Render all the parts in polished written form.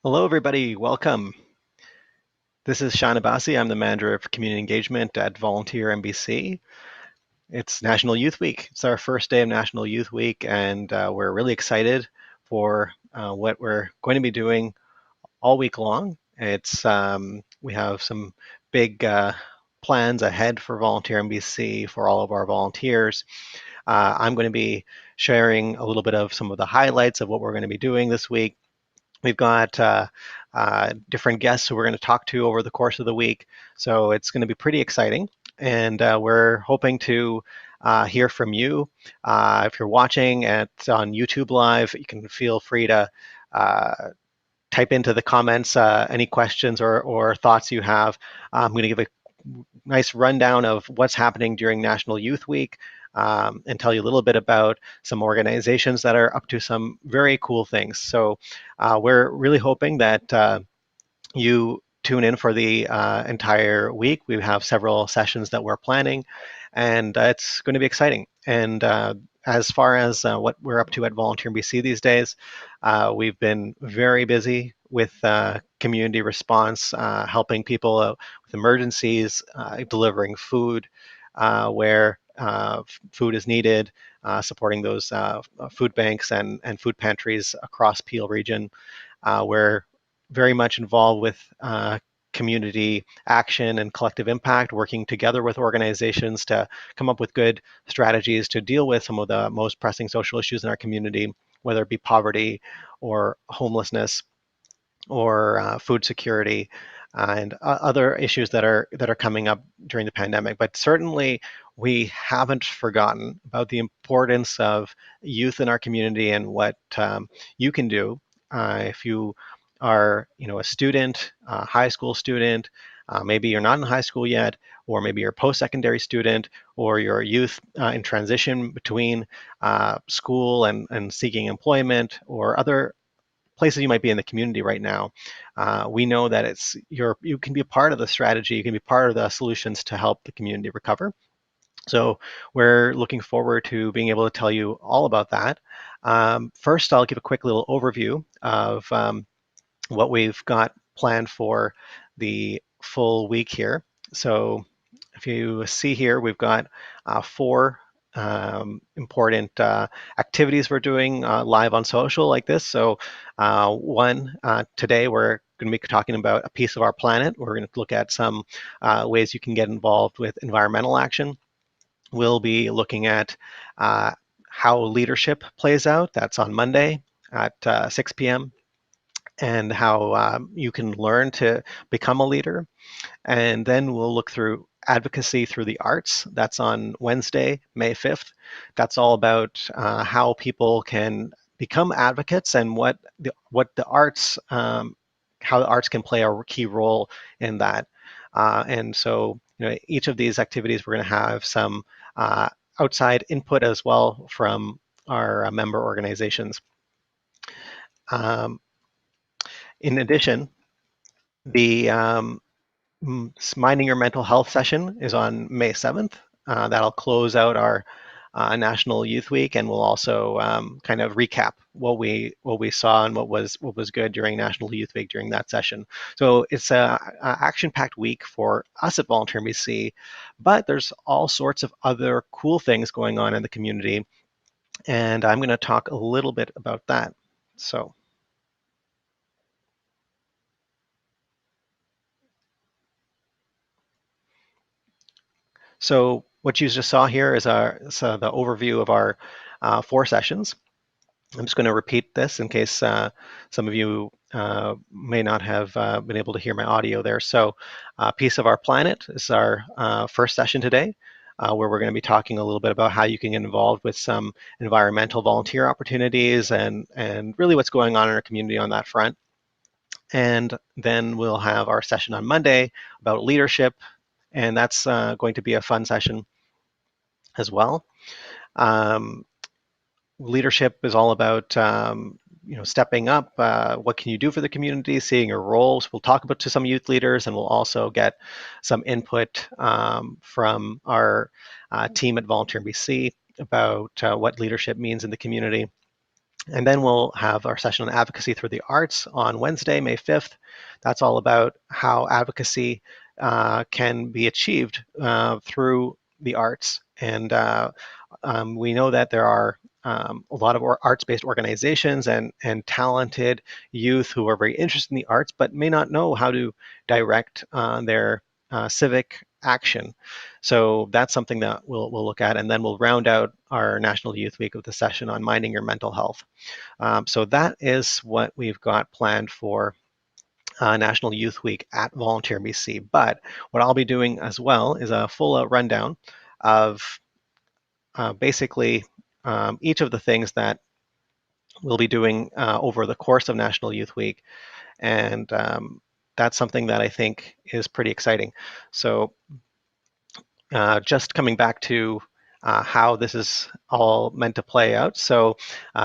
Hello, everybody. Welcome. This is Sean Abassi. I'm the manager of community engagement at Volunteer MBC. It's National Youth Week. It's our first day of National Youth Week, and we're really excited for what we're going to be doing all week long. We have some big plans ahead for Volunteer MBC for all of our volunteers. I'm going to be sharing a little bit of some of the highlights of what we're going to be doing this week. We've got different guests who we're going to talk to over the course of the week. So it's going to be pretty exciting. And we're hoping to hear from you. If you're watching on YouTube Live, you can feel free to uh, type into the comments any questions or thoughts you have. I'm going to give a nice rundown of what's happening during National Youth Week and tell you a little bit about some organizations that are up to some very cool things. So we're really hoping that you tune in for the entire week. We have several sessions that we're planning, and it's going to be exciting. And as far as what we're up to at Volunteer BC these days, we've been very busy with community response, helping people with emergencies, delivering food where food is needed, supporting those food banks and food pantries across Peel region. We're very much involved with community action and collective impact, working together with organizations to come up with good strategies to deal with some of the most pressing social issues in our community, whether it be poverty or homelessness or food security and other issues that are coming up during the pandemic. But certainly, we haven't forgotten about the importance of youth in our community and what you can do if you are, a student, a high school student. Maybe you're not in high school yet, or maybe you're a post-secondary student, or you're a youth in transition between school and seeking employment, or other places you might be in the community right now. We know that you can be a part of the strategy, you can be part of the solutions to help the community recover. So we're looking forward to being able to tell you all about that. First, I'll give a quick little overview of what we've got planned for the full week here. So if you see here, we've got four important activities we're doing live on social like this. So today we're going to be talking about a piece of our planet. We're going to look at some ways you can get involved with environmental action. We'll be looking at how leadership plays out. That's on Monday at 6 p.m. and how you can learn to become a leader. And then we'll look through advocacy through the arts. That's on Wednesday, May 5th. That's all about how people can become advocates and what the arts, how the arts can play a key role in that. And so, each of these activities, we're going to have some outside input as well from our member organizations. Um, in addition, the Minding Your Mental Health session is on May 7th. That'll close out our National Youth Week, and we'll also kind of recap what we saw and what was good during National Youth Week during that session. So it's a action-packed week for us at Volunteer BC, but there's all sorts of other cool things going on in the community, and I'm going to talk a little bit about that. So what you just saw here is the overview of our four sessions. I'm just going to repeat this in case some of you may not have been able to hear my audio there. So Piece of Our Planet is our first session today, where we're going to be talking a little bit about how you can get involved with some environmental volunteer opportunities and really what's going on in our community on that front. And then we'll have our session on Monday about leadership, and that's going to be a fun session as well. Um, Leadership is all about stepping up. What can you do for the community? Seeing your roles. We'll talk about to some youth leaders, and we'll also get some input from our team at Volunteer BC about what leadership means in the community. And then we'll have our session on advocacy through the arts on Wednesday, May 5th. That's all about how advocacy can be achieved through the arts. And we know that there are a lot of arts-based organizations and talented youth who are very interested in the arts, but may not know how to direct their civic action. So that's something that we'll look at, and then we'll round out our National Youth Week with a session on minding your mental health. So that is what we've got planned for National Youth Week at Volunteer BC. But what I'll be doing as well is a full rundown of basically each of the things that we'll be doing over the course of National Youth Week. And that's something that I think is pretty exciting. So just coming back to how this is all meant to play out. So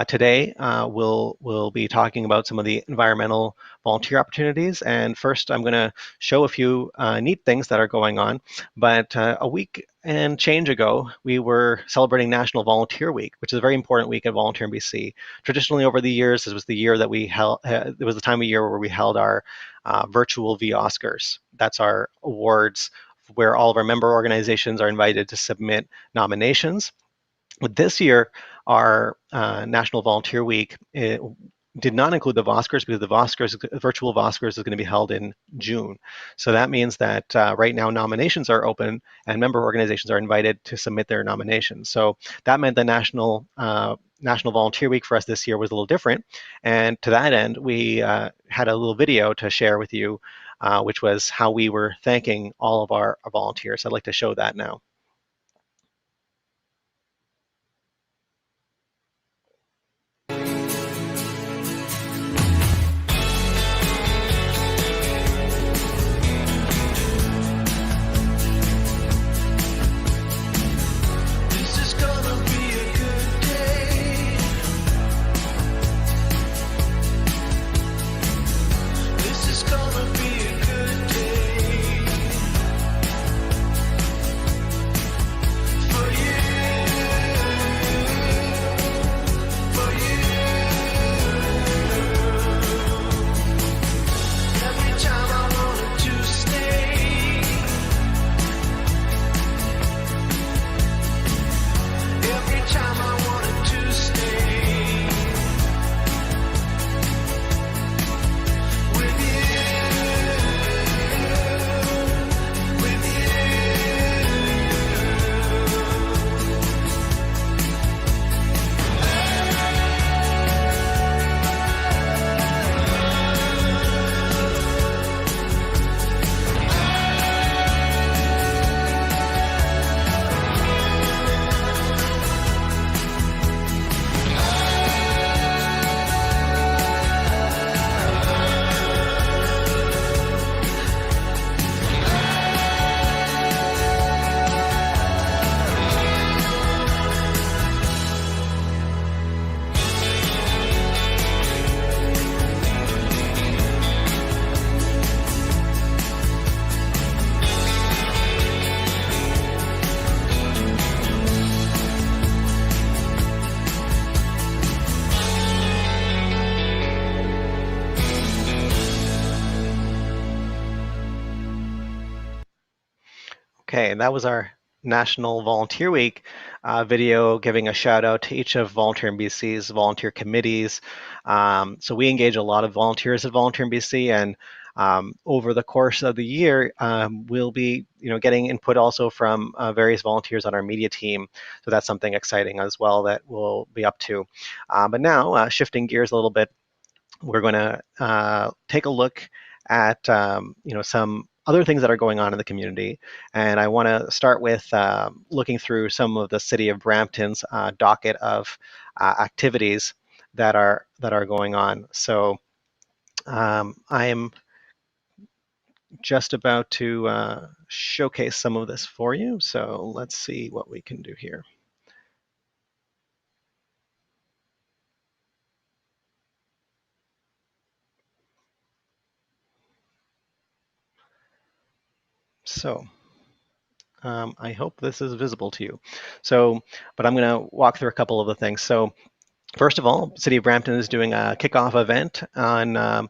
today we'll be talking about some of the environmental volunteer opportunities. And first, I'm going to show a few neat things that are going on. But a week and change ago, we were celebrating National Volunteer Week, which is a very important week at Volunteer in BC. Traditionally, over the years, this was the year that we held. It was the time of year where we held our virtual V Oscars. That's our awards where all of our member organizations are invited to submit nominations. But this year, our National Volunteer Week did not include the Voscars because the virtual Voscars is going to be held in June. So that means that right now nominations are open and member organizations are invited to submit their nominations. So that meant the National Volunteer Week for us this year was a little different. And to that end, we had a little video to share with you, which was how we were thanking all of our volunteers. I'd like to show that now. Okay, and that was our National Volunteer Week video giving a shout out to each of Volunteer in BC's volunteer committees. So we engage a lot of volunteers at Volunteer in BC, and over the course of the year, we'll be getting input also from various volunteers on our media team. So that's something exciting as well that we'll be up to. But now, shifting gears a little bit, we're going to take a look at some other things that are going on in the community. And I want to start with looking through some of the City of Brampton's docket of activities that are going on. So I am just about to showcase some of this for you. So let's see what we can do here. So I hope this is visible to you. So, but I'm going to walk through a couple of the things. So First of all, City of Brampton is doing a kickoff event on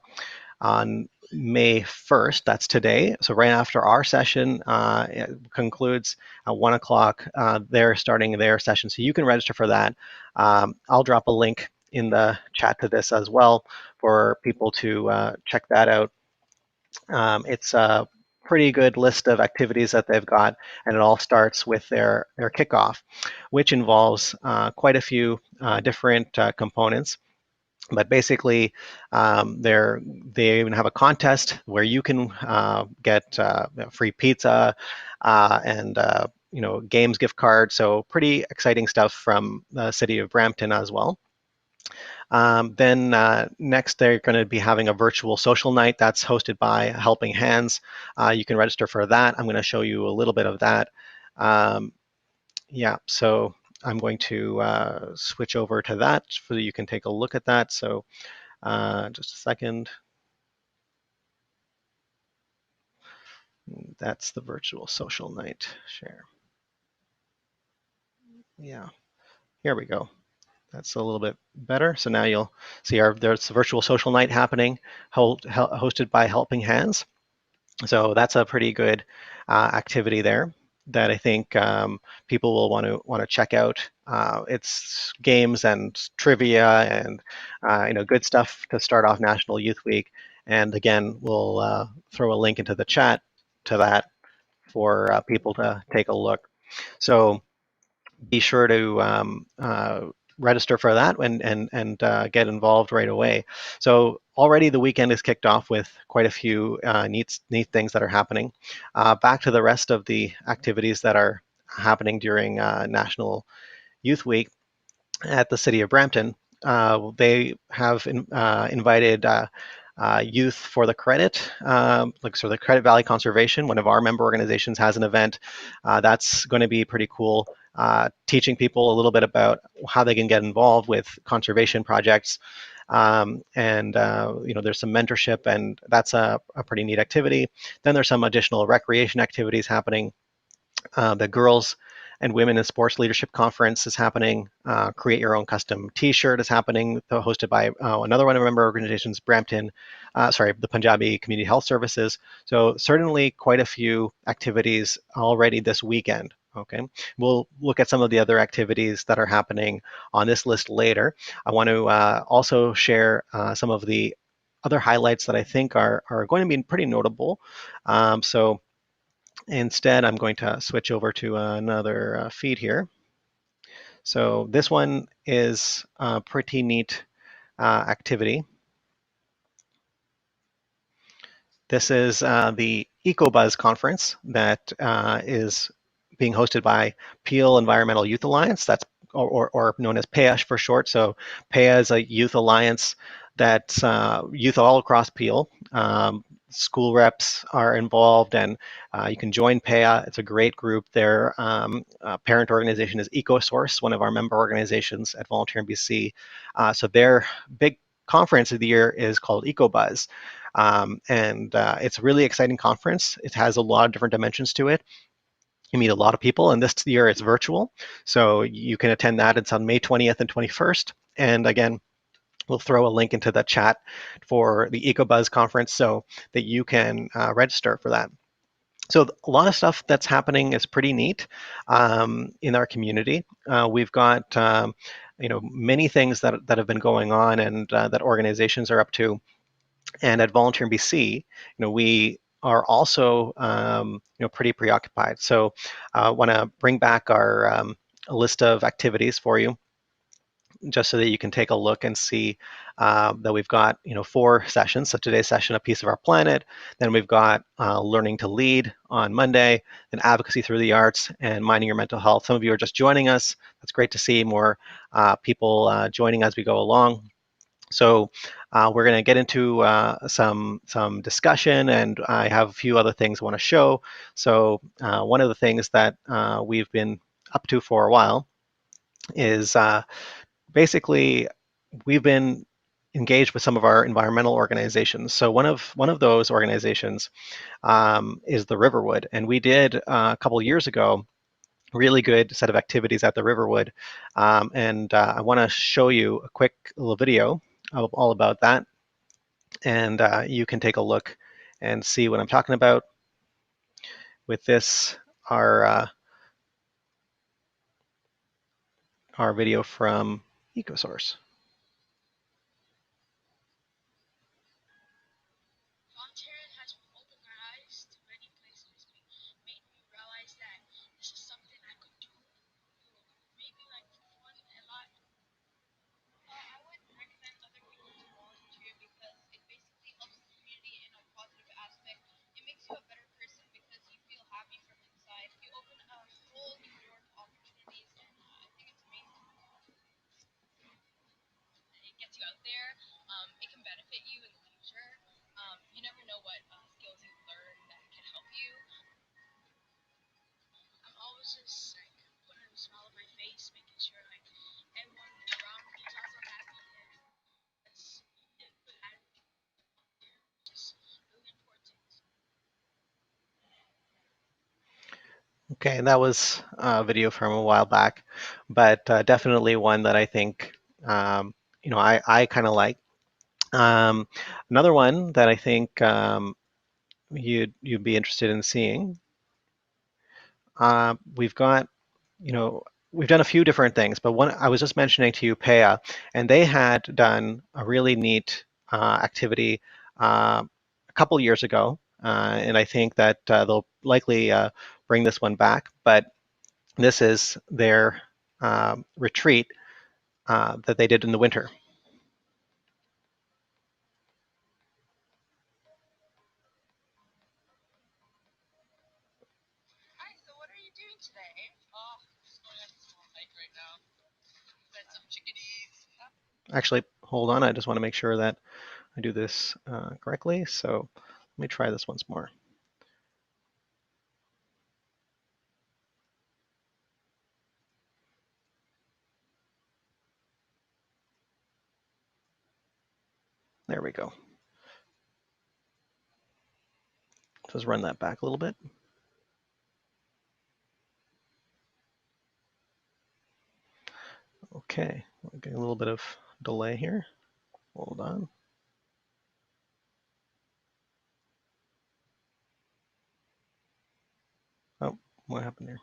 May 1st. That's today. So right after our session concludes at 1 o'clock, they're starting their session. So you can register for that. I'll drop a link in the chat to this as well for people to check that out. It's a pretty good list of activities that they've got, and it all starts with their kickoff, which involves quite a few different components. But basically, they even have a contest where you can get free pizza and games gift card. So pretty exciting stuff from the city of Brampton as well. Then next, they're going to be having a virtual social night that's hosted by Helping Hands. You can register for that. I'm going to show you a little bit of that. Yeah, so I'm going to switch over to that so that you can take a look at that. So just a second. That's the virtual social night share. Yeah, here we go. That's a little bit better. So now you'll see there's a virtual social night happening, hosted by Helping Hands. So that's a pretty good activity there that I think people will want to check out. It's games and trivia and good stuff to start off National Youth Week. And again, we'll throw a link into the chat to that for people to take a look. So be sure to register for that and get involved right away. So already the weekend is kicked off with quite a few neat things that are happening. Back to the rest of the activities that are happening during National Youth Week at the City of Brampton. They have invited Youth for the Credit, the Credit Valley Conservation. One of our member organizations has an event that's going to be pretty cool, teaching people a little bit about how they can get involved with conservation projects. There's some mentorship, and that's a pretty neat activity. Then there's some additional recreation activities happening. The Girls and Women in Sports Leadership Conference is happening. Create Your Own Custom T-shirt is happening, hosted by another one of our member organizations, the Punjabi Community Health Services. So certainly quite a few activities already this weekend. Okay, we'll look at some of the other activities that are happening on this list later. I want to also share some of the other highlights that I think are going to be pretty notable. So instead, I'm going to switch over to another feed here. So this one is a pretty neat activity. This is the EcoBuzz conference that is being hosted by Peel Environmental Youth Alliance. That's or known as PEASH for short. So PEA is a youth alliance that's youth all across Peel. School reps are involved, and you can join PEA. It's a great group. Their parent organization is EcoSource, one of our member organizations at Volunteer NBC. So their big conference of the year is called EcoBuzz. It's a really exciting conference. It has a lot of different dimensions to it. You meet a lot of people, and this year it's virtual. So you can attend that. It's on May 20th and 21st. And again, we'll throw a link into the chat for the EcoBuzz conference so that you can register for that. So a lot of stuff that's happening is pretty neat in our community. We've got many things that have been going on and that organizations are up to. And at Volunteer BC, we are also pretty preoccupied. So I want to bring back our list of activities for you, just so that you can take a look and see that we've got 4 sessions. So today's session, A Piece of Our Planet. Then we've got Learning to Lead on Monday, then Advocacy Through the Arts, and Minding Your Mental Health. Some of you are just joining us. That's great to see more people joining as we go along. So we're going to get into some discussion, and I have a few other things I want to show. So one of the things that we've been up to for a while is basically we've been engaged with some of our environmental organizations. So one of those organizations is the Riverwood, and we did a couple of years ago really good set of activities at the Riverwood. And I want to show you a quick little video of all about that. And you can take a look and see what I'm talking about with this, our video from EcoSource. Okay, and that was a video from a while back, but definitely one that I think I kind of like. Um, Another one that I think you'd be interested in seeing. We've got, you know, we've done a few different things, but one I was just mentioning to you, Paya, and they had done a really neat activity a couple years ago, and I think that they'll likely bring this one back. But this is their retreat that they did in the winter. Actually, hold on. I just want to make sure that I do this correctly. So let me try this once more. There we go. Just run that back a little bit. Okay, we're getting a little bit of delay here. Hold on. Oh, what happened here?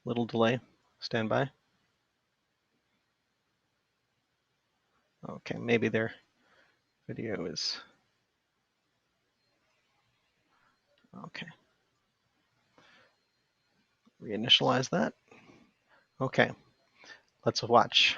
Little delay. Stand by. Okay, maybe their video is okay. Reinitialize that. Okay, let's watch.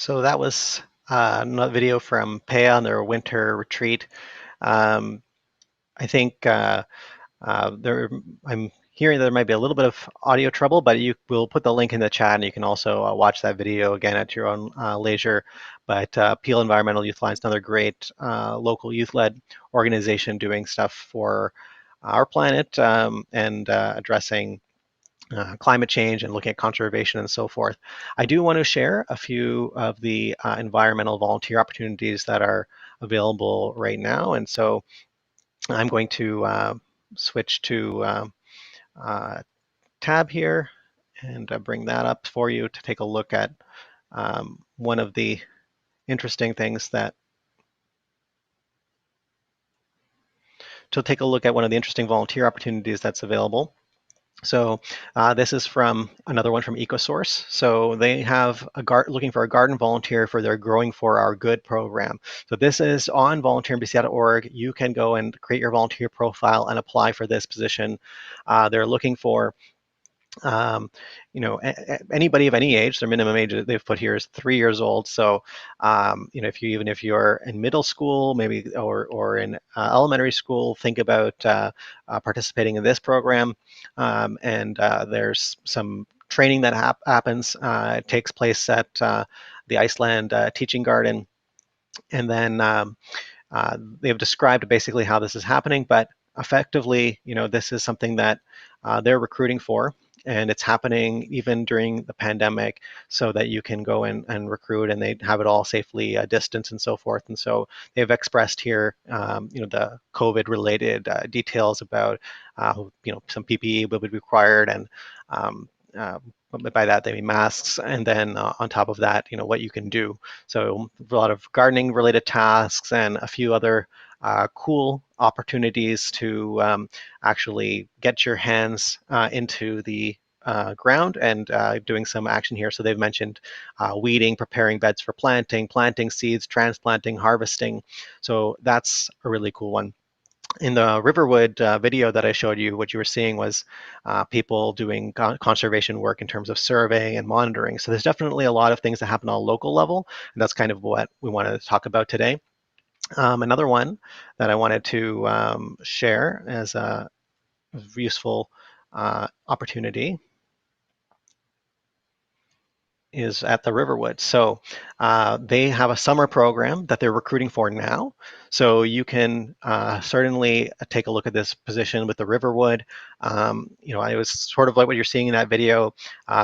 So that was another video from Paya on their winter retreat. Um, I think I'm hearing there might be a little bit of audio trouble, but you will put the link in the chat, and you can also watch that video again at your own leisure. But Peel Environmental Youth Alliance, another great local youth-led organization doing stuff for our planet and addressing climate change and looking at conservation and so forth. I do want to share a few of the environmental volunteer opportunities that are available right now. And so I'm going to switch to tab here and bring that up for you to take a look at one of the interesting things that to take a look at one of the interesting volunteer opportunities that's available. So this is from another one from EcoSource. So they have looking for a garden volunteer for their Growing for Our Good program. So this is on volunteerinbc.org. You can go and create your volunteer profile and apply for this position. They're looking for um, anybody of any age. Their minimum age they've put here is 3 years old. So, even if you're in middle school, maybe or in elementary school, think about participating in this program. And there's some training that happens. It takes place at the Iceland Teaching Garden, and then they've described basically how this is happening, but effectively, this is something that they're recruiting for, and it's happening even during the pandemic, so that you can go in and recruit, and they have it all safely distanced and so forth. And so they've expressed here, the COVID-related details about, some PPE will be required, and um, uh, by that they mean masks, and then on top of that, what you can do. So a lot of gardening related tasks and a few other cool opportunities to actually get your hands into the ground and doing some action here. So they've mentioned weeding, preparing beds for planting seeds, transplanting, harvesting. So that's a really cool one. In the Riverwood video that I showed you, what you were seeing was people doing conservation work in terms of surveying and monitoring. So there's definitely a lot of things that happen on a local level, and that's kind of what we wanted to talk about today. Another one that I wanted to share as a useful opportunity is at the Riverwood. So they have a summer program that they're recruiting for now. So you can certainly take a look at this position with the Riverwood. I was sort of like what you're seeing in that video.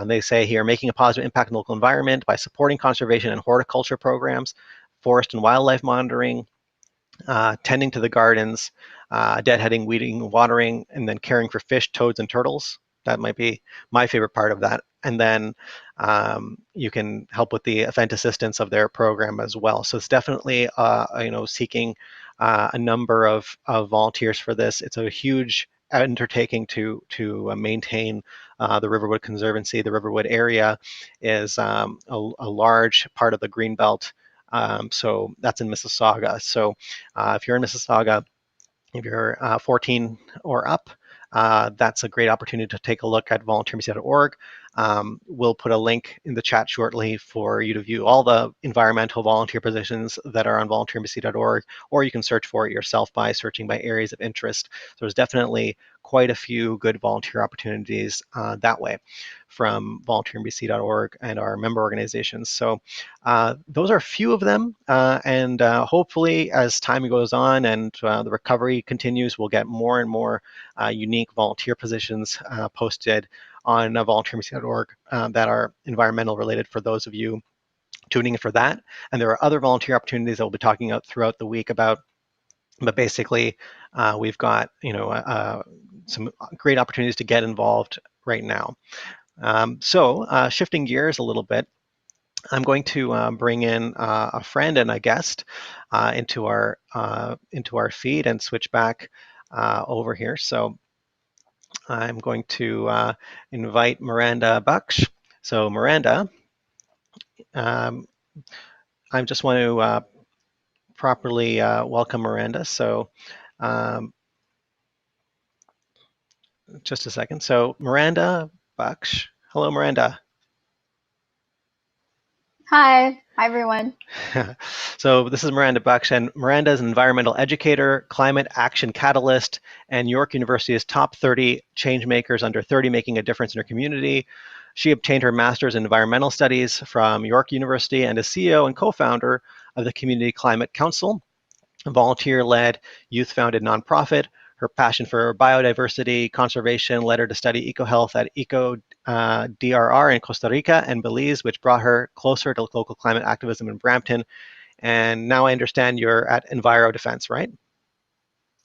They say here, making a positive impact on the local environment by supporting conservation and horticulture programs, forest and wildlife monitoring, tending to the gardens, deadheading, weeding, watering, and then caring for fish, toads, and turtles. That might be my favorite part of that. And then you can help with the event assistance of their program as well. So it's definitely, seeking a number of volunteers for this. It's a huge undertaking to maintain the Riverwood Conservancy. The Riverwood area is a large part of the Greenbelt. So that's in Mississauga. So if you're in Mississauga, if you're 14 or up, that's a great opportunity to take a look at volunteerinbc.org. We'll put a link in the chat shortly for you to view all the environmental volunteer positions that are on volunteerinbc.org, or you can search for it yourself by searching by areas of interest. So there's definitely quite a few good volunteer opportunities that way from volunteerinbc.org and our member organizations. So those are a few of them, and hopefully as time goes on and the recovery continues, we'll get more and more unique volunteer positions posted on volunteerinbc.org that are environmental related for those of you tuning in for that. And there are other volunteer opportunities that we'll be talking about throughout the week about. But basically, we've got some great opportunities to get involved right now. So shifting gears a little bit, I'm going to bring in a friend and a guest into our feed and switch back over here. So I'm going to invite Miranda Baksh. So Miranda, um, I just want to properly welcome Miranda. So um, just a second. So Miranda Baksh. Hello, Miranda. Hi, everyone. So this is Miranda Bucks, and Miranda is an environmental educator, climate action catalyst, and York University's top 30 change makers under 30 making a difference in her community. She obtained her master's in environmental studies from York University and is CEO and co-founder of the Community Climate Council, a volunteer-led, youth-founded nonprofit. Her passion for biodiversity conservation led her to study ecohealth at DRR in Costa Rica and Belize, which brought her closer to local climate activism in Brampton. And now I understand you're at Enviro Defense, right?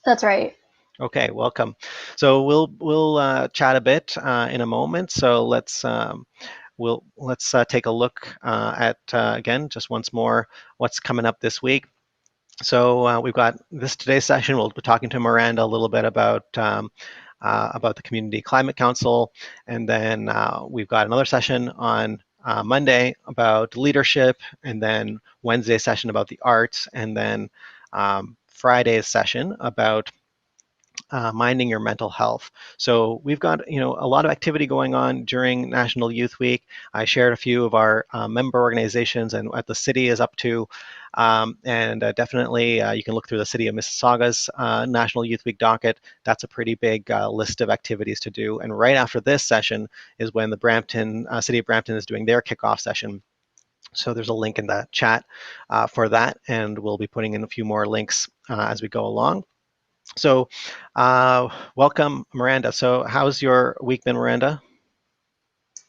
That's right. Okay, welcome. So we'll chat a bit in a moment. So let's take a look at again just once more what's coming up this week. So we've got today's session. We'll be talking to Miranda a little bit about the Community Climate Council, and then we've got another session on Monday about leadership, and then Wednesday session about the arts, and then Friday's session about minding your mental health. So we've got a lot of activity going on during National Youth Week. I shared a few of our member organizations and what the city is up to, and definitely you can look through the City of Mississauga's National Youth Week docket. That's a pretty big list of activities to do. And right after this session is when the City of Brampton is doing their kickoff session. So there's a link in the chat for that, and we'll be putting in a few more links as we go along. So, welcome, Miranda. So, how's your week been, Miranda?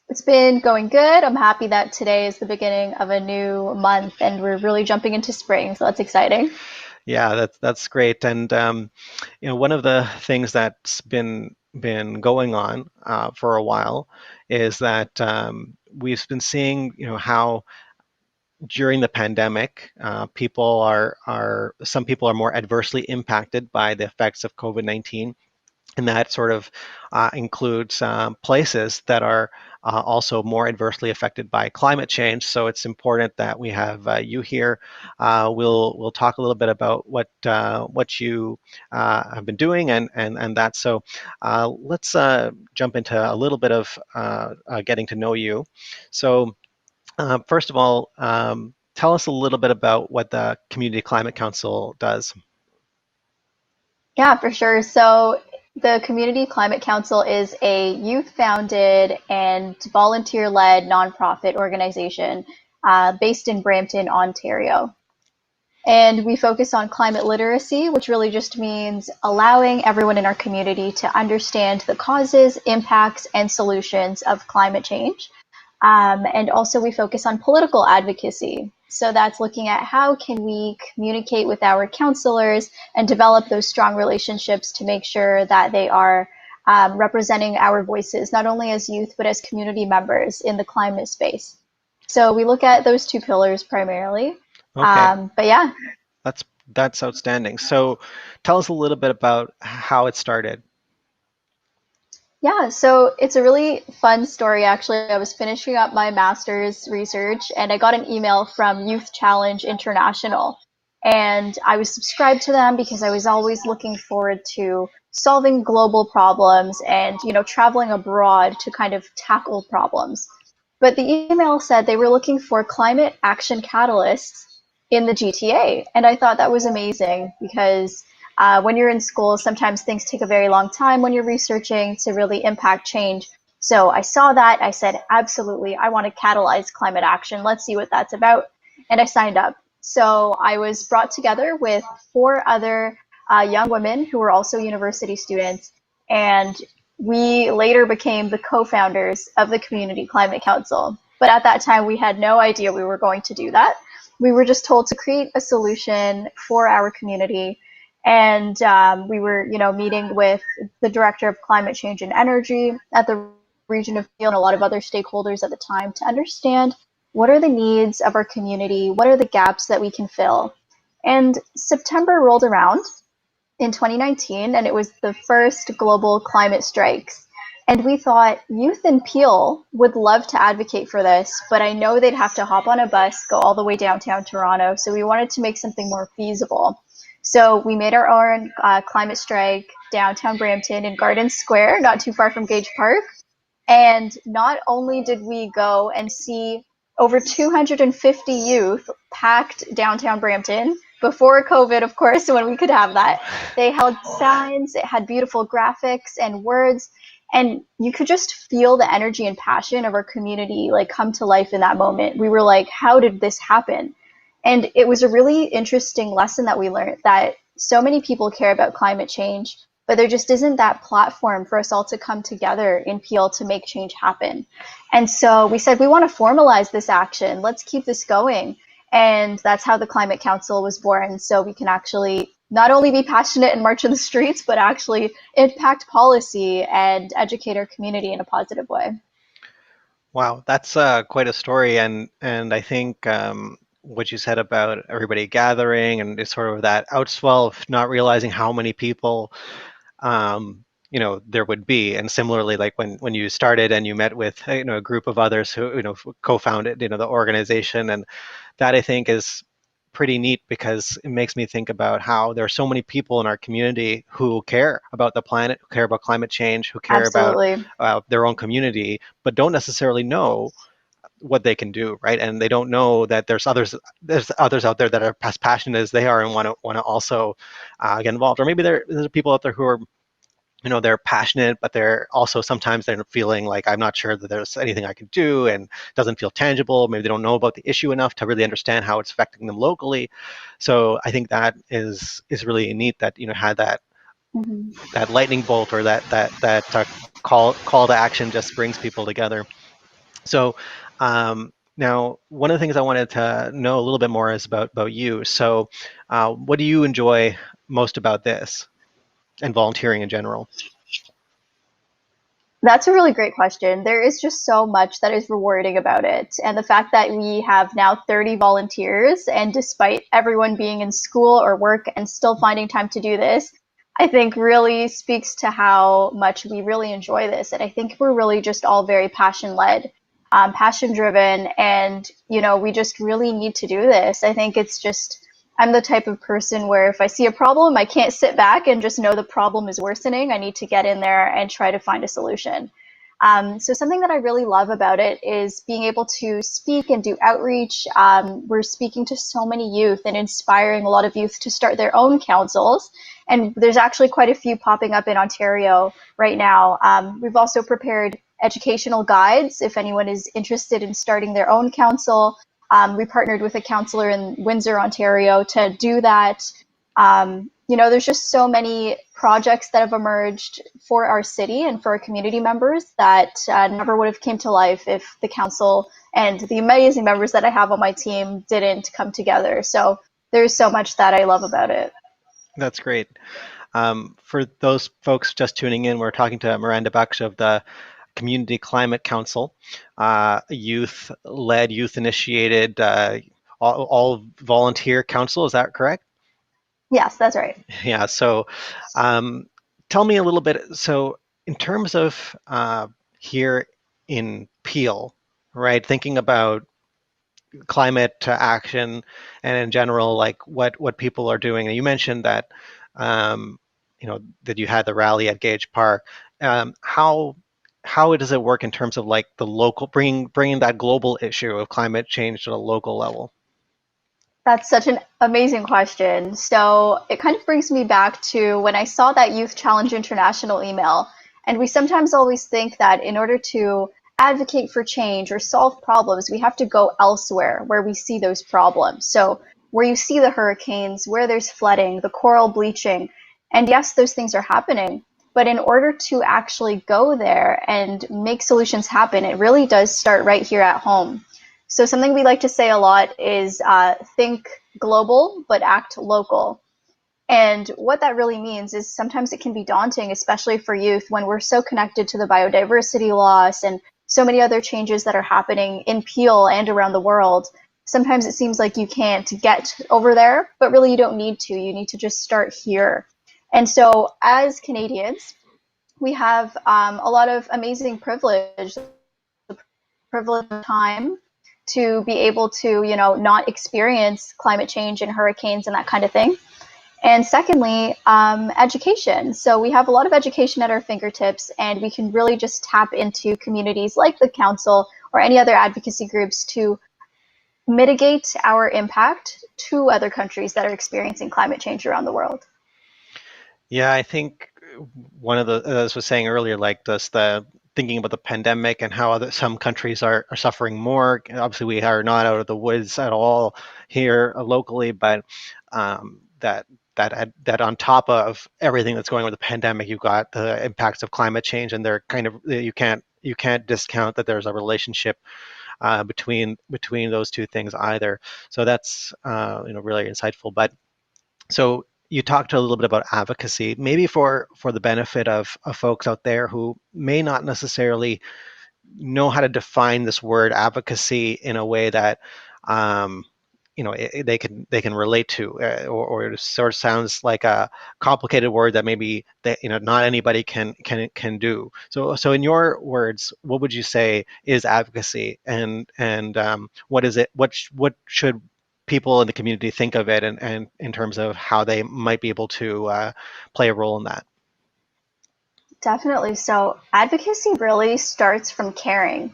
It's been going good. I'm happy that today is the beginning of a new month and we're really jumping into spring, so that's exciting. Yeah, that's great. And one of the things that's been going on for a while is that we've been seeing, how during the pandemic, some people are more adversely impacted by the effects of COVID-19. And that sort of includes places that are also more adversely affected by climate change. So it's important that we have you here. We'll talk a little bit about what you have been doing and that. So let's jump into a little bit of getting to know you. So first of all, tell us a little bit about what the Community Climate Council does. Yeah, for sure. So, the Community Climate Council is a youth founded and volunteer led nonprofit organization based in Brampton, Ontario. And we focus on climate literacy, which really just means allowing everyone in our community to understand the causes, impacts, and solutions of climate change. And also we focus on political advocacy. So that's looking at how can we communicate with our counselors and develop those strong relationships to make sure that they are representing our voices, not only as youth, but as community members in the climate space. So we look at those two pillars primarily. Okay. But yeah, That's that's outstanding. So tell us a little bit about how it started. Yeah, so it's a really fun story actually. I was finishing up my master's research and I got an email from Youth Challenge International. And I was subscribed to them because I was always looking forward to solving global problems and, traveling abroad to kind of tackle problems. But the email said they were looking for climate action catalysts in the GTA. And I thought that was amazing because when you're in school, sometimes things take a very long time when you're researching to really impact change. So I saw that. I said, absolutely, I want to catalyze climate action. Let's see what that's about. And I signed up. So I was brought together with four other young women who were also university students. And we later became the co founders of the Community Climate Council. But at that time, we had no idea we were going to do that. We were just told to create a solution for our community, and we were, meeting with the director of climate change and energy at the region of Peel and a lot of other stakeholders at the time to understand what are the needs of our community, what are the gaps that we can fill. And September rolled around in 2019, and it was the first global climate strikes. And we thought youth in Peel would love to advocate for this, but I know they'd have to hop on a bus, go all the way downtown Toronto. So we wanted to make something more feasible. So we made our own climate strike downtown Brampton in Garden Square, not too far from Gage Park. And not only did we go and see over 250 youth packed downtown Brampton before COVID, of course, when we could have that. They held signs, it had beautiful graphics and words, and you could just feel the energy and passion of our community like come to life in that moment. We were like, how did this happen? And it was a really interesting lesson that we learned that so many people care about climate change, but there just isn't that platform for us all to come together in Peel to make change happen. And so we said, we want to formalize this action. Let's keep this going. And that's how the Climate Council was born. So we can actually not only be passionate and march in the streets, but actually impact policy and educate our community in a positive way. Wow, that's quite a story, and I think what you said about everybody gathering and it's sort of that outswell of not realizing how many people there would be. And similarly, like when you started and you met with a group of others who co-founded the organization, and that I think is pretty neat because it makes me think about how there are so many people in our community who care about the planet, who care about climate change, who care about Absolutely. their own community, but don't necessarily know what they can do, right? And they don't know that there's others out there that are as passionate as they are and want to also get involved. Or maybe there's people out there who are they're passionate, but they're also sometimes they're feeling like I'm not sure that there's anything I can do and it doesn't feel tangible. Maybe they don't know about the issue enough to really understand how it's affecting them locally. So I think that is really neat that had Mm-hmm. that lightning bolt or that call to action just brings people together. So now one of the things I wanted to know a little bit more is about you. So what do you enjoy most about this and volunteering in general? That's a really great question. There is just so much that is rewarding about it. And the fact that we have now 30 volunteers, and despite everyone being in school or work and still finding time to do this, I think really speaks to how much we really enjoy this. And I think we're really just all very passion led, passion driven, and, we just really need to do this. I think it's just, I'm the type of person where if I see a problem, I can't sit back and just know the problem is worsening. I need to get in there and try to find a solution. So something that I really love about it is being able to speak and do outreach. We're speaking to so many youth and inspiring a lot of youth to start their own councils. And there's actually quite a few popping up in Ontario right now. We've also prepared educational guides if anyone is interested in starting their own council. We partnered with a counselor in Windsor, Ontario to do that. There's just so many projects that have emerged for our city and for our community members that never would have came to life if the council and the amazing members that I have on my team didn't come together. So there's so much that I love about it. That's great. For those folks just tuning in, we're talking to Miranda Baksh of the Community Climate Council, youth-led, youth-initiated, all volunteer council. Is that correct? Yes, that's right. Yeah. So, tell me a little bit. So, in terms of here in Peel, right? Thinking about climate action and in general, like what people are doing. And you mentioned that that you had the rally at Gage Park. How does it work in terms of like the local bringing that global issue of climate change to the local level? That's such an amazing question. So it kind of brings me back to when I saw that Youth Challenge International email. And we sometimes always think that in order to advocate for change or solve problems, we have to go elsewhere where we see those problems. So where you see the hurricanes, where there's flooding, the coral bleaching. And yes, those things are happening. But in order to actually go there and make solutions happen, it really does start right here at home. So something we like to say a lot is think global, but act local. And what that really means is sometimes it can be daunting, especially for youth, when we're so connected to the biodiversity loss and so many other changes that are happening in Peel and around the world. Sometimes it seems like you can't get over there, but really you don't need to. You need to just start here. And so as Canadians, we have a lot of amazing privilege, the privilege of time to be able to, not experience climate change and hurricanes and that kind of thing. And secondly, education. So we have a lot of education at our fingertips, and we can really just tap into communities like the council or any other advocacy groups to mitigate our impact to other countries that are experiencing climate change around the world. Yeah, I think one of the, as I was saying earlier, like this, the thinking about the pandemic and how some countries are suffering more. Obviously, we are not out of the woods at all here locally, but that that on top of everything that's going on with the pandemic, you've got the impacts of climate change, and they're kind of you can't discount that there's a relationship between those two things either. So that's really insightful. But so you talked a little bit about advocacy, maybe for the benefit of folks out there who may not necessarily know how to define this word advocacy in a way that um, they can relate to, or it sort of sounds like a complicated word that maybe that not anybody can do. So in your words, what would you say is advocacy, and what is it? What should people in the community think of it, and in terms of how they might be able to play a role in that? Definitely. So, advocacy really starts from caring.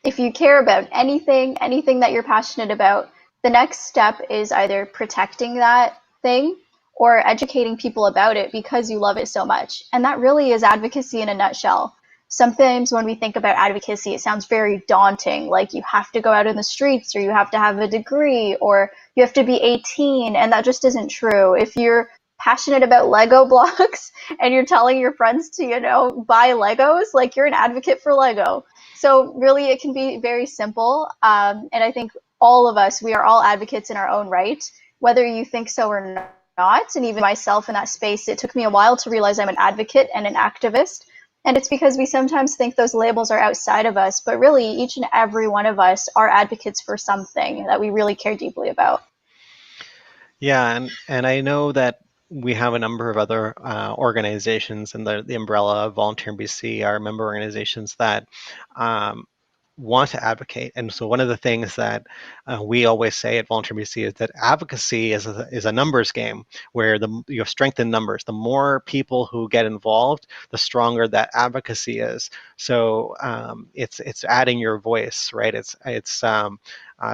If you care about anything that you're passionate about, the next step is either protecting that thing or educating people about it because you love it so much. And that really is advocacy in a nutshell. Sometimes when we think about advocacy, it sounds very daunting, like you have to go out in the streets or you have to have a degree or you have to be 18, and that just isn't true. If you're passionate about Lego blocks and you're telling your friends to, buy Legos, like you're an advocate for Lego. So really, it can be very simple. And I think all of us, we are all advocates in our own right, whether you think so or not. And even myself in that space, it took me a while to realize I'm an advocate and an activist. And it's because we sometimes think those labels are outside of us, but really, each and every one of us are advocates for something that we really care deeply about. Yeah, and I know that we have a number of other organizations in the umbrella of Volunteer in BC, our member organizations that um, want to advocate. And so one of the things that we always say at Volunteer in BC is that advocacy is a numbers game where you have strength in numbers. The more people who get involved, the stronger that advocacy is. So it's adding your voice, right? It's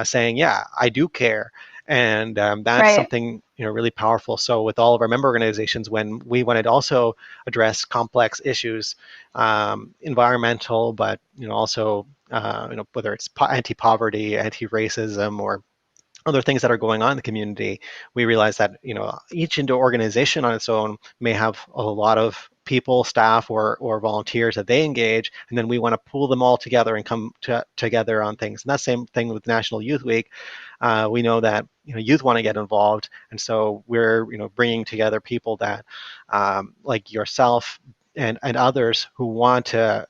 saying, yeah, I do care, and that's Right. something really powerful. So with all of our member organizations, when we wanted to also address complex issues, environmental, but also whether it's anti-poverty, anti-racism, or other things that are going on in the community, we realize that each organization on its own may have a lot of people, staff, or volunteers that they engage, and then we want to pool them all together and come together on things. And that same thing with National Youth Week. We know that youth want to get involved, and so we're bringing together people that like yourself and others who want to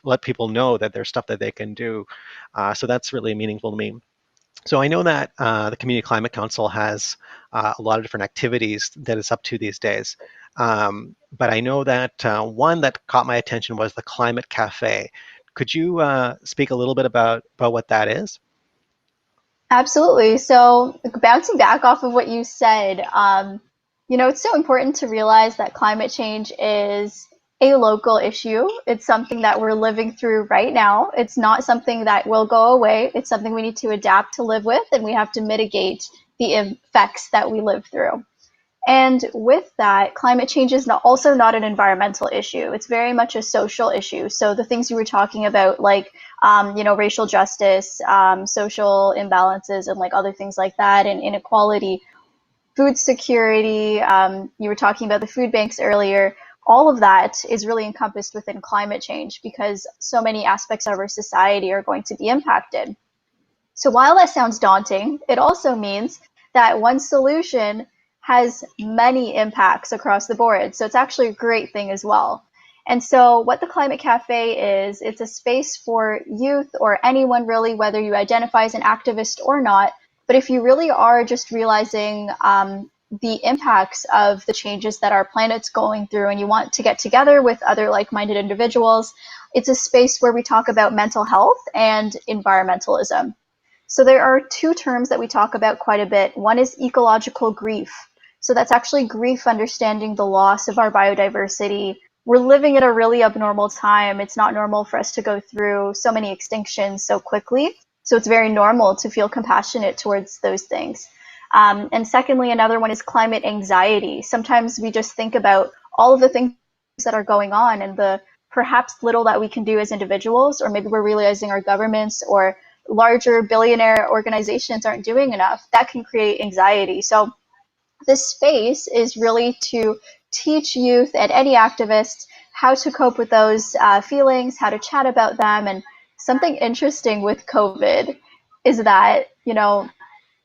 let people know that there's stuff that they can do. So that's really meaningful to me. So I know that the Community Climate Council has a lot of different activities that it's up to these days. But I know that one that caught my attention was the Climate Cafe. Could you speak a little bit about what that is? Absolutely. So, bouncing back off of what you said, it's so important to realize that climate change is a local issue. It's something that we're living through right now. It's not something that will go away. It's something we need to adapt to live with, and we have to mitigate the effects that we live through. And with that, climate change is also not an environmental issue. It's very much a social issue. So the things you were talking about, like racial justice, social imbalances, and like other things like that, and inequality, food security. You were talking about the food banks earlier. All of that is really encompassed within climate change because so many aspects of our society are going to be impacted. So while that sounds daunting, it also means that one solution has many impacts across the board. So it's actually a great thing as well. And so what the Climate Cafe is, it's a space for youth or anyone really, whether you identify as an activist or not. But if you really are just realizing the impacts of the changes that our planet's going through and you want to get together with other like-minded individuals, it's a space where we talk about mental health and environmentalism. So there are two terms that we talk about quite a bit. One is ecological grief. So that's actually grief understanding the loss of our biodiversity. We're living at a really abnormal time. It's not normal for us to go through so many extinctions so quickly. So it's very normal to feel compassionate towards those things. And secondly, another one is climate anxiety. Sometimes we just think about all of the things that are going on and the perhaps little that we can do as individuals, or maybe we're realizing our governments or larger billionaire organizations aren't doing enough. That can create anxiety. So this space is really to teach youth and any activists how to cope with those feelings, how to chat about them. And something interesting with COVID is that,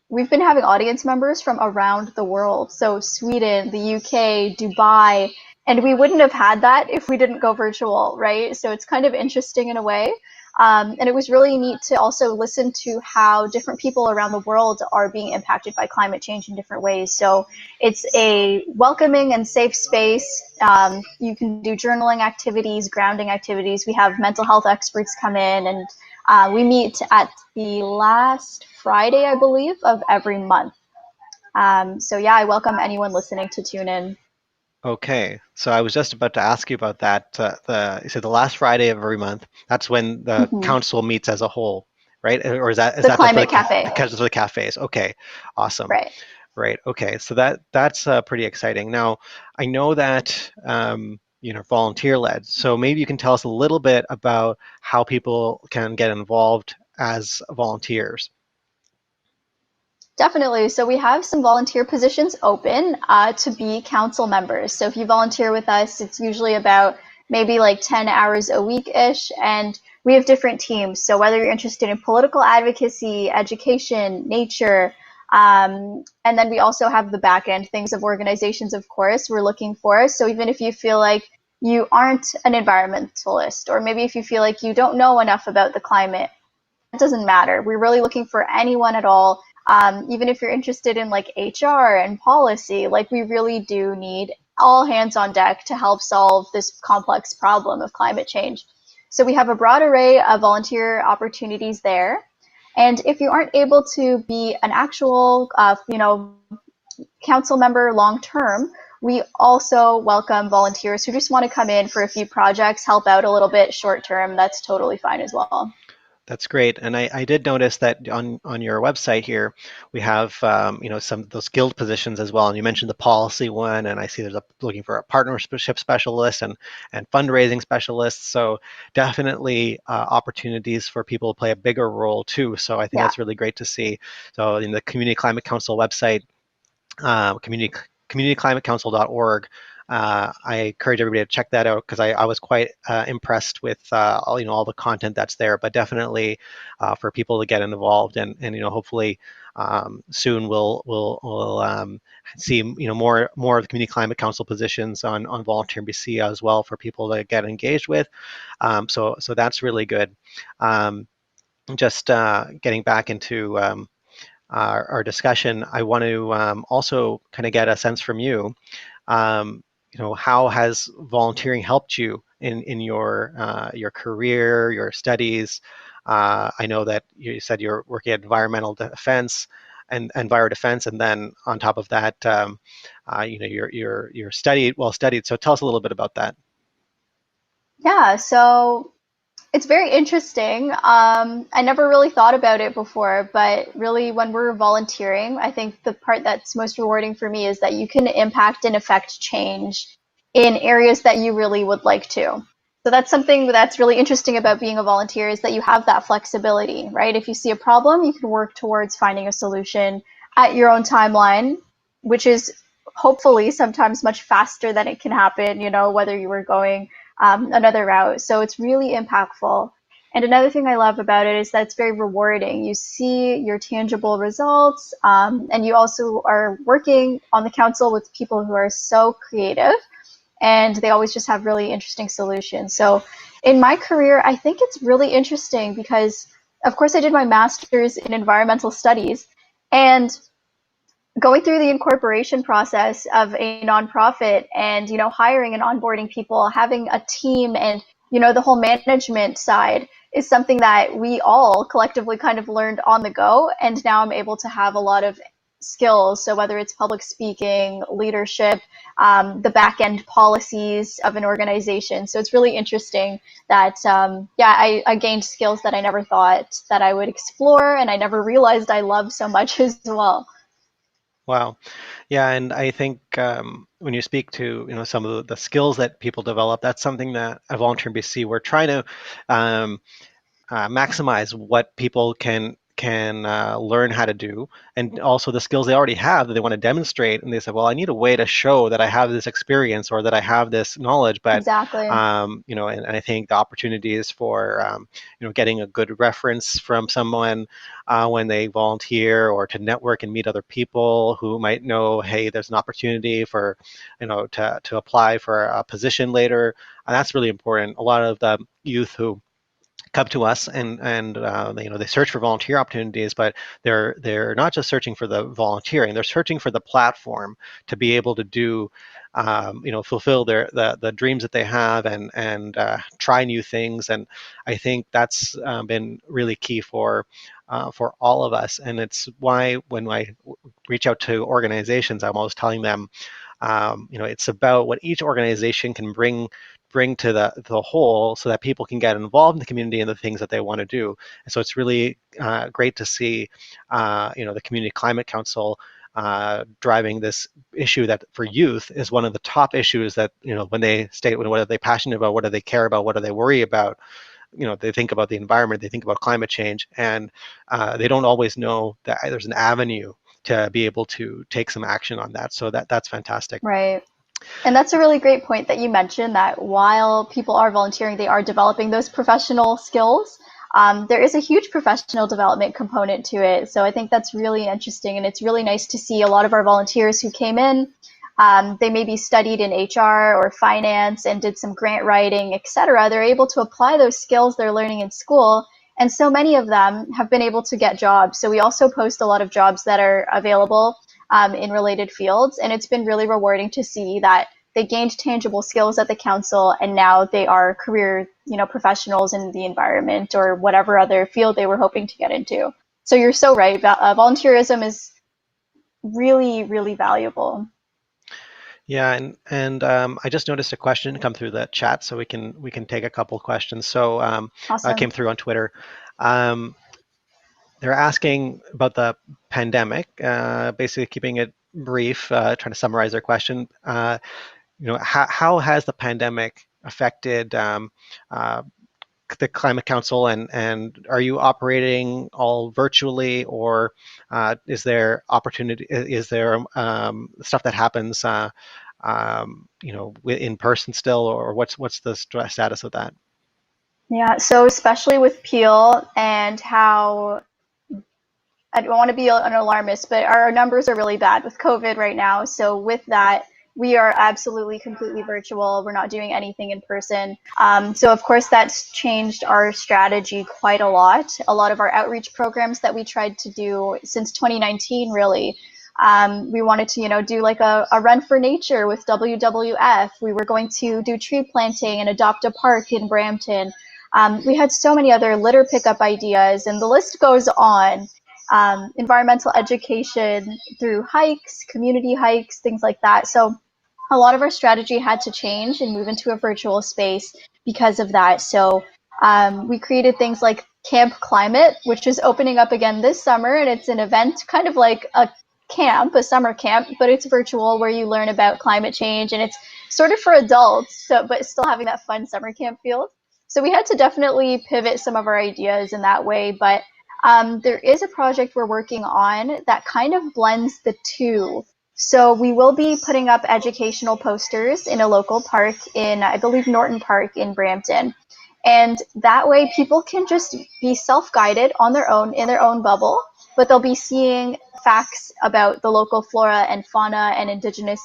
we've been having audience members from around the world. So Sweden, the UK, Dubai, and we wouldn't have had that if we didn't go virtual, right? So it's kind of interesting in a way. And it was really neat to also listen to how different people around the world are being impacted by climate change in different ways. So it's a welcoming and safe space. You can do journaling activities, grounding activities. We have mental health experts come in, and we meet at the last Friday, I believe, of every month. So yeah, I welcome anyone listening to tune in. Okay, so I was just about to ask you about that. You said the last Friday of every month. That's when the Mhm. council meets as a whole, right? Or is The that just for Climate Cafe, because of the cafes? Okay, awesome. right? Right. Okay. So that's pretty exciting. Now, I know that volunteer led. So maybe you can tell us a little bit about how people can get involved as volunteers. Definitely. So we have some volunteer positions open to be council members. So if you volunteer with us, it's usually about maybe like 10 hours a week-ish, and we have different teams. So whether you're interested in political advocacy, education, nature, and then we also have the back end things of organizations, of course, we're looking for. So even if you feel like you aren't an environmentalist, or maybe if you feel like you don't know enough about the climate, it doesn't matter. We're really looking for anyone at all. Even if you're interested in like HR and policy, like we really do need all hands on deck to help solve this complex problem of climate change. So we have a broad array of volunteer opportunities there. And if you aren't able to be an actual, council member long term, we also welcome volunteers who just want to come in for a few projects, help out a little bit short term. That's totally fine as well. That's great. And I did notice that on your website here, we have some of those skilled positions as well. And you mentioned the policy one, and I see there's looking for a partnership specialist and fundraising specialists. So definitely opportunities for people to play a bigger role too. So I think Yeah. that's really great to see. So in the Community Climate Council website, communityclimatecouncil.org. I encourage everybody to check that out because I was quite impressed with all the content that's there. But definitely for people to get involved and hopefully soon we'll see more of the Community Climate Council positions on Volunteer BC as well for people to get engaged with. So that's really good. Just getting back into our discussion, I want to also kind of get a sense from you. How has volunteering helped you in your career, your studies? I know that you said you're working at environmental defense and enviro defense, and then on top of that, you're well studied. So tell us a little bit about that. Yeah, so it's very interesting. I never really thought about it before, but really, when we're volunteering, I think the part that's most rewarding for me is that you can impact and affect change in areas that you really would like to. So that's something that's really interesting about being a volunteer is that you have that flexibility, right? If you see a problem, you can work towards finding a solution at your own timeline, which is hopefully sometimes much faster than it can happen, whether you were going another route. So it's really impactful. And another thing I love about it is that it's very rewarding. You see your tangible results, and you also are working on the council with people who are so creative, and they always just have really interesting solutions. So in my career, I think it's really interesting because, of course, I did my master's in environmental studies, and going through the incorporation process of a nonprofit and hiring and onboarding people, having a team, and the whole management side is something that we all collectively kind of learned on the go, and now I'm able to have a lot of skills. So whether it's public speaking, leadership, the back end policies of an organization. So it's really interesting that, I gained skills that I never thought that I would explore, and I never realized I loved so much as well. Wow. Yeah, and I think when you speak to some of the skills that people develop, that's something that at Volunteer in BC we're trying to um, maximize what people can learn how to do, and also the skills they already have that they want to demonstrate. And they say, well, I need a way to show that I have this experience or that I have this knowledge. But Exactly. and I think the opportunities for getting a good reference from someone when they volunteer, or to network and meet other people who might know, hey, there's an opportunity for to apply for a position later. And that's really important. A lot of the youth who come to us and they search for volunteer opportunities, but they're not just searching for the volunteering, they're searching for the platform to be able to do fulfill the dreams that they have, and try new things. And I think that's been really key for all of us. And it's why when I reach out to organizations, I'm always telling them, it's about what each organization can bring to the whole, so that people can get involved in the community and the things that they want to do. And so it's really great to see, the Community Climate Council driving this issue that for youth is one of the top issues that, when they state what are they passionate about, what do they care about, what do they worry about, they think about the environment, they think about climate change, and they don't always know that there's an avenue to be able to take some action on that. So that's fantastic. Right. And that's a really great point that you mentioned, that while people are volunteering, they are developing those professional skills. There is a huge professional development component to it. So I think that's really interesting. And it's really nice to see a lot of our volunteers who came in, they maybe studied in HR or finance and did some grant writing, etc. They're able to apply those skills they're learning in school. And so many of them have been able to get jobs. So we also post a lot of jobs that are available in related fields. And it's been really rewarding to see that they gained tangible skills at the council, and now they are career, professionals in the environment or whatever other field they were hoping to get into. So you're so right. Volunteerism is really, really valuable. Yeah, and I just noticed a question come through the chat, so we can take a couple questions. So came Awesome. through on Twitter. Um, they're asking about the pandemic, basically keeping it brief, trying to summarize their question. How has the pandemic affected uh, the Climate Council, and are you operating all virtually, or is there opportunity? Is there stuff that happens, in person still, or what's the status of that? Yeah, so especially with Peel and how I don't want to be an alarmist, but our numbers are really bad with COVID right now. So with that, we are absolutely completely virtual. We're not doing anything in person. So of course that's changed our strategy quite a lot. A lot of our outreach programs that we tried to do since 2019, really. We wanted to, do like a run for nature with WWF. We were going to do tree planting and adopt a park in Brampton. We had so many other litter pickup ideas, and the list goes on. Environmental education through hikes, community hikes, things like that. So a lot of our strategy had to change and move into a virtual space because of that. So we created things like Camp Climate, which is opening up again this summer, and it's an event kind of like a camp, a summer camp, but it's virtual, where you learn about climate change, and it's sort of for adults, so but still having that fun summer camp feel. So we had to definitely pivot some of our ideas in that way, but there is a project we're working on that kind of blends the two. So we will be putting up educational posters in a local park in, I believe, Norton Park in Brampton. And that way people can just be self-guided on their own, in their own bubble, but they'll be seeing facts about the local flora and fauna and indigenous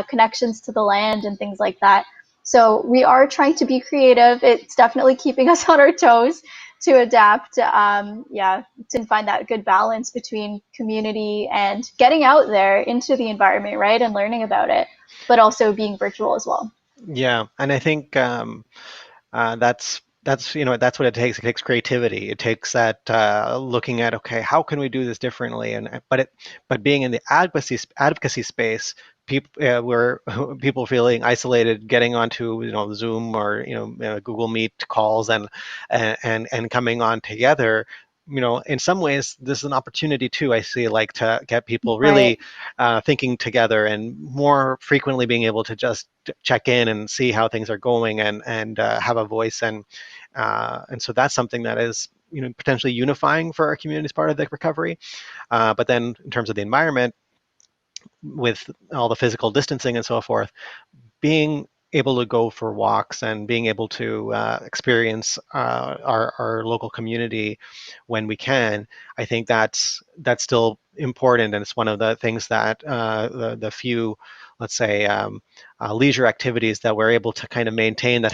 connections to the land and things like that. So we are trying to be creative. It's definitely keeping us on our toes to adapt, to find that good balance between community and getting out there into the environment, right, and learning about it, but also being virtual as well. Yeah, and I think that's that's that's what it takes. It takes creativity. It takes that looking at, okay, how can we do this differently? And but being in the advocacy space, people where people feeling isolated, getting onto Zoom or Google Meet calls and coming on together. In some ways, this is an opportunity too. I see, like, to get people Right. really thinking together and more frequently being able to just check in and see how things are going and have a voice and so that's something that is potentially unifying for our community as part of the recovery. But then in terms of the environment, with all the physical distancing and so forth, being able to go for walks and being able to experience our local community when we can, I think that's still important, and it's one of the things that the few, let's say, leisure activities that we're able to kind of maintain that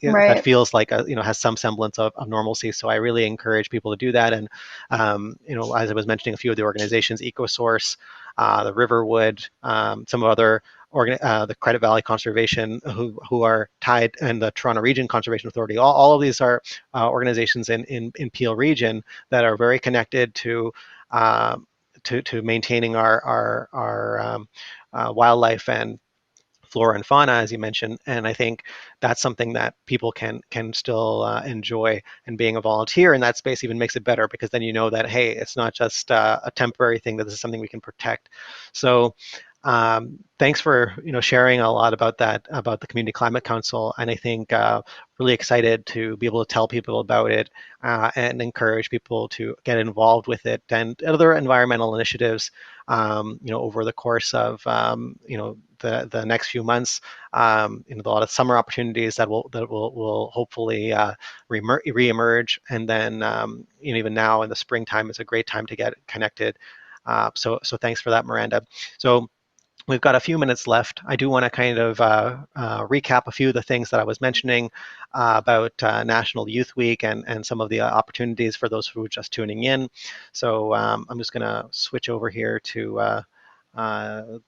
Right. feels like has some semblance of normalcy. So I really encourage people to do that, and as I was mentioning, a few of the organizations, EcoSource, the Riverwood, some other the Credit Valley Conservation, who are tied, and the Toronto Region Conservation Authority. All of these are organizations in Peel Region that are very connected um, to maintaining our wildlife and flora and fauna, as you mentioned. And I think that's something that people can still enjoy. And being a volunteer in that space even makes it better, because then that, hey, it's not just a temporary thing, that this is something we can protect. So thanks for sharing a lot about that, about the Community Climate Council. And I think really excited to be able to tell people about it and encourage people to get involved with it and other environmental initiatives over the course of the next few months. A lot of summer opportunities that will hopefully reemerge, and then even now in the springtime is a great time to get connected. So thanks for that, Miranda. So we've got a few minutes left. I do want to kind of recap a few of the things that I was mentioning about National Youth Week and some of the opportunities for those who are just tuning in. So I'm just going to switch over here to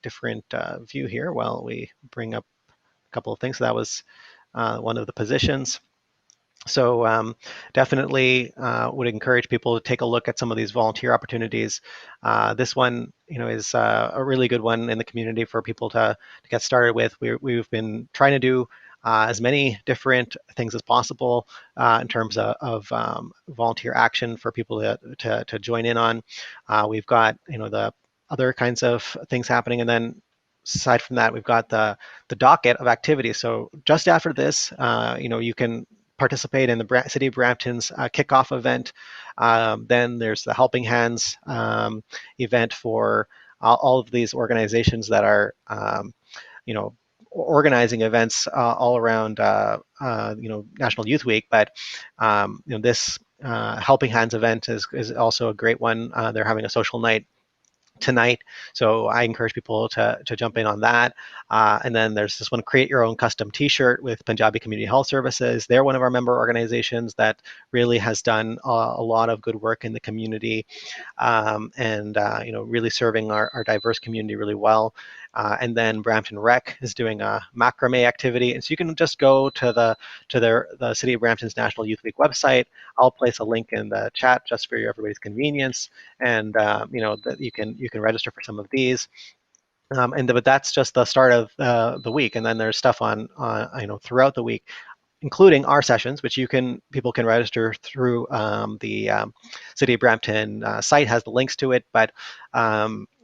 different view here while we bring up a couple of things. So that was one of the positions. So definitely would encourage people to take a look at some of these volunteer opportunities. This one, is a really good one in the community for people to get started with. We've been trying to do as many different things as possible in terms of volunteer action for people to join in on. We've got the other kinds of things happening, and then aside from that, we've got the docket of activities. So just after this, you can participate in the City of Brampton's kickoff event. Then there's the Helping Hands event for all of these organizations that are, organizing events all around, National Youth Week. But this Helping Hands event is also a great one. They're having a social night tonight. So I encourage people to jump in on that. And then there's this one, Create Your Own Custom T-shirt with Punjabi Community Health Services. They're one of our member organizations that really has done a lot of good work in the community, and really serving our diverse community really well. And then Brampton Rec is doing a macrame activity, and so you can just go to the City of Brampton's National Youth Week website. I'll place a link in the chat just for everybody's convenience, and that you can register for some of these. But that's just the start of the week, and then there's stuff on throughout the week, including our sessions, which people can register through the City of Brampton site has the links to it. But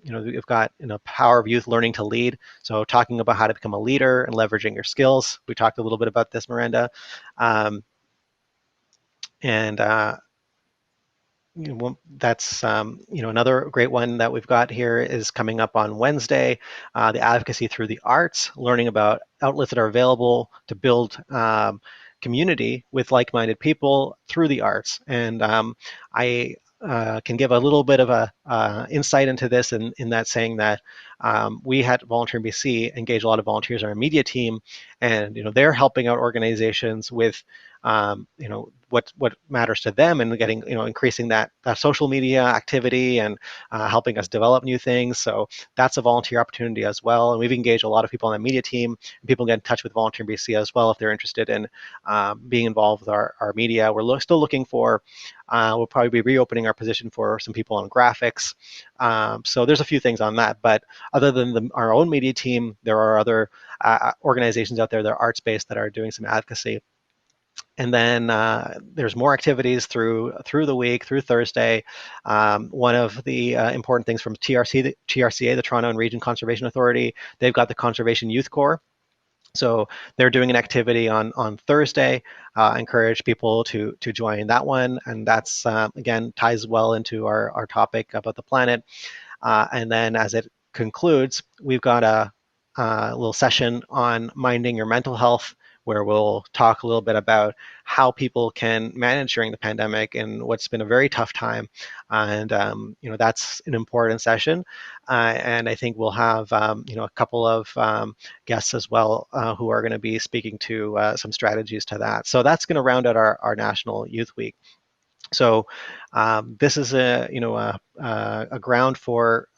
we've got Power of Youth Learning to Lead, so talking about how to become a leader and leveraging your skills. We talked a little bit about this, Miranda, and that's another great one that we've got here is coming up on Wednesday, the Advocacy Through the Arts, learning about outlets that are available to build community with like-minded people through the arts. And I can give a little bit of a insight into this in that, saying that we had Volunteer BC engage a lot of volunteers on our media team, and they're helping out organizations with what matters to them, and getting, increasing that social media activity, and helping us develop new things. So that's a volunteer opportunity as well. And we've engaged a lot of people on the media team, and people get in touch with Volunteer BC as well if they're interested in being involved with our media. We're still looking for, we'll probably be reopening our position for some people on graphics. So there's a few things on that. But other than our own media team, there are other organizations out there that are arts-based that are doing some advocacy. And then there's more activities through the week, through Thursday. One of the important things from TRCA, the Toronto and Region Conservation Authority, they've got the Conservation Youth Corps. So they're doing an activity on Thursday. I encourage people to join that one. And that's, again, ties well into our topic about the planet. And then as it concludes, we've got a little session on minding your mental health, where we'll talk a little bit about how people can manage during the pandemic and what's been a very tough time. And, that's an important session. And I think we'll have, a couple of guests as well who are going to be speaking to some strategies to that. So that's going to round out our National Youth Week. So this is a ground for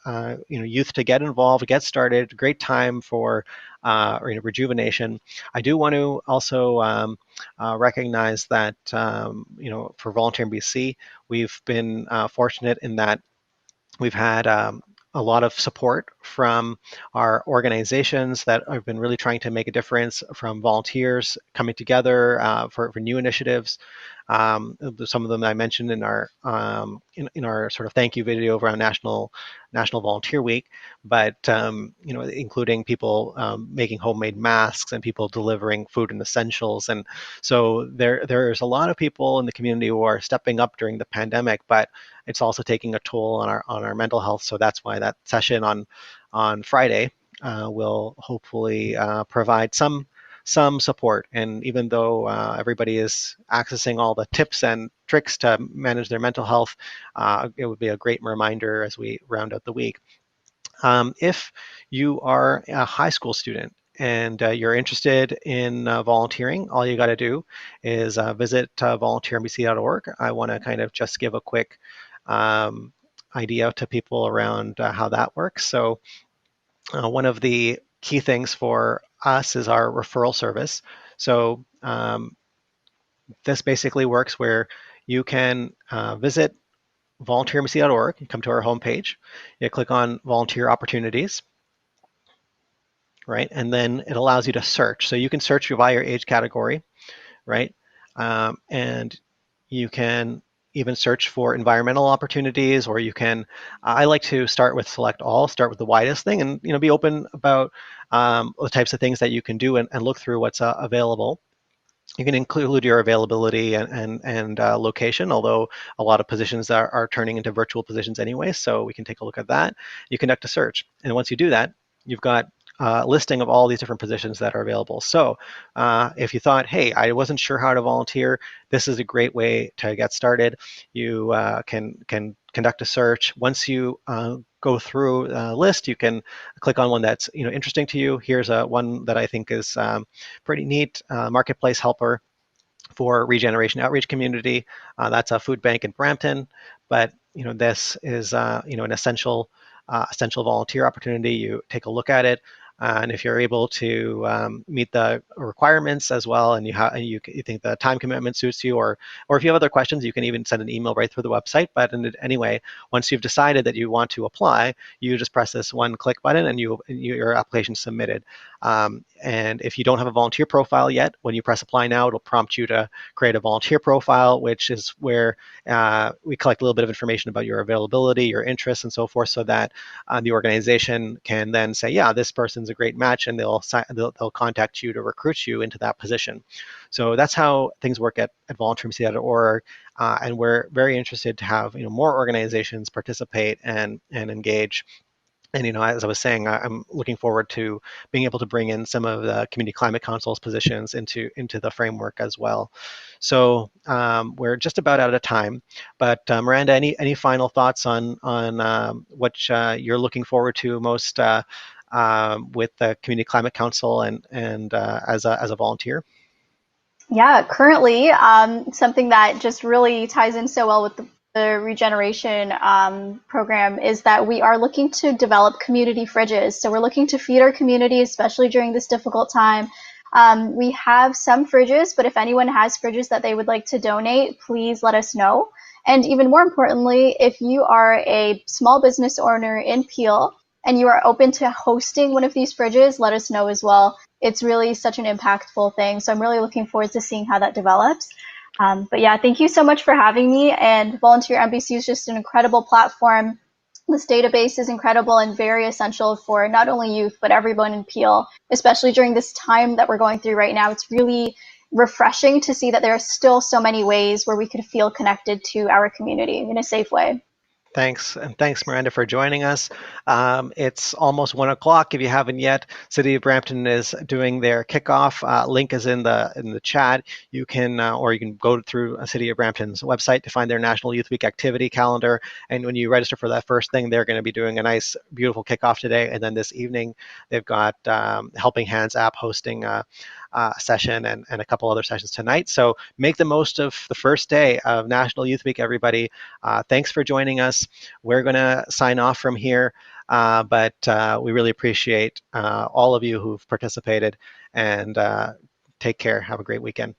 youth to get involved, get started. Great time for rejuvenation. I do want to also recognize that for Volunteer in BC, we've been fortunate in that we've had a lot of support from our organizations that have been really trying to make a difference, from volunteers coming together for new initiatives. Some of them I mentioned in our in our sort of thank you video around National Volunteer Week, but including people making homemade masks and people delivering food and essentials. And so there's a lot of people in the community who are stepping up during the pandemic, but it's also taking a toll on our mental health. So that's why that session on Friday will hopefully provide some support. And even though everybody is accessing all the tips and tricks to manage their mental health, it would be a great reminder as we round out the week. If you are a high school student and you're interested in volunteering, all you got to do is visit volunteerinbc.org. I want to kind of just give a quick idea to people around how that works. So one of the key things for us is our referral service. So this basically works where you can visit volunteerinbc.org, you come to our homepage, you click on volunteer opportunities, right? And then it allows you to search. So you can search via your age category, right? And you can even search for environmental opportunities, or you can, I like to start with select all, start with the widest thing, and be open about the types of things that you can do, and look through what's available. You can include your availability and location, although a lot of positions are turning into virtual positions anyway, so we can take a look at that. You conduct a search, and once you do that, you've got a listing of all these different positions that are available. So if you thought, hey, I wasn't sure how to volunteer, this is a great way to get started. You can conduct a search. Once you go through a list, you can click on one that's interesting to you. Here's one that I think is pretty neat: Marketplace Helper for Regeneration Outreach Community. That's a food bank in Brampton, but this is an essential volunteer opportunity. You take a look at it. And if you're able to meet the requirements as well, and you think the time commitment suits you, or if you have other questions, you can even send an email right through the website. But anyway, once you've decided that you want to apply, you just press this one click button, and your application is submitted. And if you don't have a volunteer profile yet, when you press apply now, it'll prompt you to create a volunteer profile, which is where we collect a little bit of information about your availability, your interests, and so forth, so that the organization can then say, yeah, this person's a great match, and they'll contact you to recruit you into that position. So that's how things work at volunteerinbc.org, and we're very interested to have more organizations participate and engage. And as I was saying, I'm looking forward to being able to bring in some of the Community Climate Council's positions into the framework as well. So we're just about out of time. But Miranda, any final thoughts on what you're looking forward to most with the Community Climate Council and as a volunteer? Yeah, currently, something that just really ties in so well with the regeneration program is that we are looking to develop community fridges. So we're looking to feed our community, especially during this difficult time. We have some fridges, but if anyone has fridges that they would like to donate, please let us know. And even more importantly, if you are a small business owner in Peel and you are open to hosting one of these fridges, let us know as well. It's really such an impactful thing. So I'm really looking forward to seeing how that develops. But yeah, thank you so much for having me. And Volunteer MBC is just an incredible platform. This database is incredible and very essential for not only youth, but everyone in Peel, especially during this time that we're going through right now. It's really refreshing to see that there are still so many ways where we could feel connected to our community in a safe way. Thanks, and thanks, Miranda, for joining us. It's almost 1 o'clock. If you haven't yet, City of Brampton is doing their kickoff. Link is in the chat. You can or you can go through City of Brampton's website to find their National Youth Week activity calendar. And when you register for that first thing, they're going to be doing a nice, beautiful kickoff today. And then this evening, they've got Helping Hands app hosting session and a couple other sessions tonight. So make the most of the first day of National Youth Week, everybody. Thanks for joining us. We're going to sign off from here, but we really appreciate all of you who've participated, and take care. Have a great weekend.